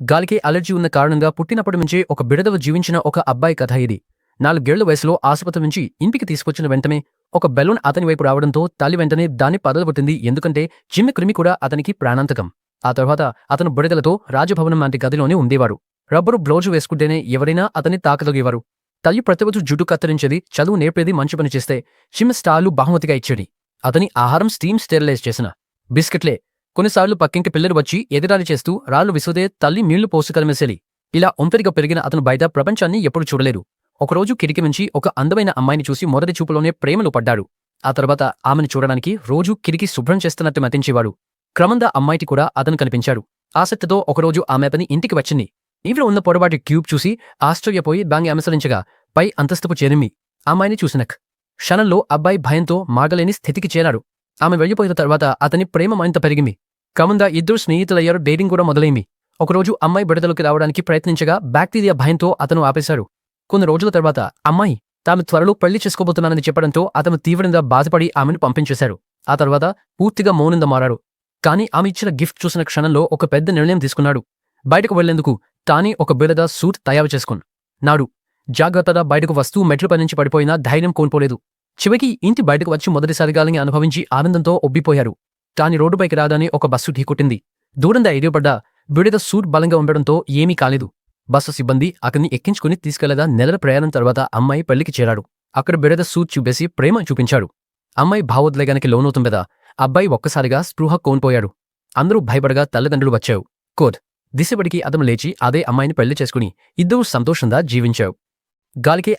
గాలికి అలర్జీ ఉన్న కారణంగా పుట్టినప్పటి నుంచే ఒక బిడదవ జీవించిన ఒక అబ్బాయి కథ ఇది. 4 వయసులో ఆసుపత్రి నుంచి ఇంటికి తీసుకొచ్చిన వెంటనే ఒక బెలూన్ అతని వైపు రావడంతో తల్లి వెంటనే దాన్ని పగలగొట్టింది. ఎందుకంటే చిన్న క్రిమి కూడా అతనికి ప్రాణాంతకం. ఆ తర్వాత అతను బుడగలతో రాజభవనం లాంటి గదిలోనే ఉండేవారు. రబ్బరు బ్లౌజు వేసుకుంటేనే ఎవరైనా అతన్ని తాకగలిగేవారు. తల్లి ప్రతిరోజు జుట్టు కత్తిరించేది, చదువు నేర్పేది, మంచి పని చేస్తే చిన్న స్టార్లు బహుమతిగా ఇచ్చేది. అతని ఆహారం స్టీమ్ స్టెరిలైజ్ చేసిన బిస్కెట్లే. కొన్నిసార్లు పక్కింటి పిల్లలు వచ్చి ఎదిరాలి చేస్తూ రాళ్లు విసుదే తల్లి నీళ్లు పోసుకలమేసేలి. ఇలా ఒంటరిగా పెరిగిన అతను బయట ప్రపంచాన్ని ఎప్పుడు చూడలేదు. ఒకరోజు కిటికీ నుంచి ఒక అందమైన అమ్మాయిని చూసి మొదటి చూపులోనే ప్రేమలో పడ్డాడు. ఆ తర్వాత ఆమెను చూడడానికి రోజూ కిటికీ శుభ్రం చేస్తున్నట్టు మతించేవాడు. క్రమంగా అమ్మాయికి కూడా అతను కనిపించాడు. ఆసక్తితో ఒకరోజు ఆమె పని ఇంటికి వచ్చింది. ఈవిడ ఉన్న పొడవాటి క్యూబ్ చూసి ఆశ్చర్యపోయి దాన్ని అనుసరించగా పై అంతస్తుకు చేరింది. అమ్మాయిని చూసినక్ క్షణంలో అబ్బాయి భయంతో మాగలేని స్థితికి చేరాడు. ఆమె వెళ్లిపోయిన తర్వాత అతని ప్రేమ మరింత పెరిగింది. క్రమంగా ఇద్దరు స్నేహితులయ్యారు. డేటింగ్ కూడా మొదలైంది. ఒకరోజు అమ్మాయి బిడదలోకి రావడానికి ప్రయత్నించగా బ్యాక్టీరియా భయంతో అతను ఆపేశాడు. కొన్ని రోజుల తర్వాత అమ్మాయి తాము త్వరలో పెళ్లి చేసుకోబోతున్నానని చెప్పడంతో అతను తీవ్రంగా బాధపడి ఆమెను పంపించేశారు. ఆ తర్వాత పూర్తిగా మౌనంగా మారాడు. కానీ ఆమె ఇచ్చిన గిఫ్ట్ చూసిన క్షణంలో ఒక పెద్ద నిర్ణయం తీసుకున్నాడు. బయటకు వెళ్లేందుకు తానే ఒక బిడద సూట్ తయారు చేసుకున్నాడు. జాగ్రత్తగా బయటకు వస్తూ మెట్లపై నుంచి పడిపోయినా ధైర్యం కోల్పోలేదు. చివరికి ఇంటి బయటకు వచ్చి మొదటిసారిగాలిని అనుభవించి ఆనందంతో ఒబ్బిపోయారు. తాని రోడ్డుపైకి రాగానే ఒక బస్సు ఢీకొట్టింది. దూరంగా ఎదురుపడ్డా బిడద సూట్ బలంగా ఉండడంతో ఏమీ కాలేదు. బస్సు సిబ్బంది అతన్ని ఎక్కించుకుని తీసుకెళ్లగా నెలల ప్రయాణం తర్వాత అమ్మాయి పెళ్లికి చేరాడు. అక్కడ బిడద సూట్ చూపేసి ప్రేమ చూపించాడు. అమ్మాయి భావోద్వేగానికి లోనవుతుండగా అబ్బాయి ఒక్కసారిగా స్పృహ కోల్పోయాడు. అందరూ భయపడగా తల్లిదండ్రులు వచ్చావు. దిశబడికి అతను లేచి అదే అమ్మాయిని పెళ్లి చేసుకుని ఇద్దరూ సంతోషంగా జీవించావు. గాలికి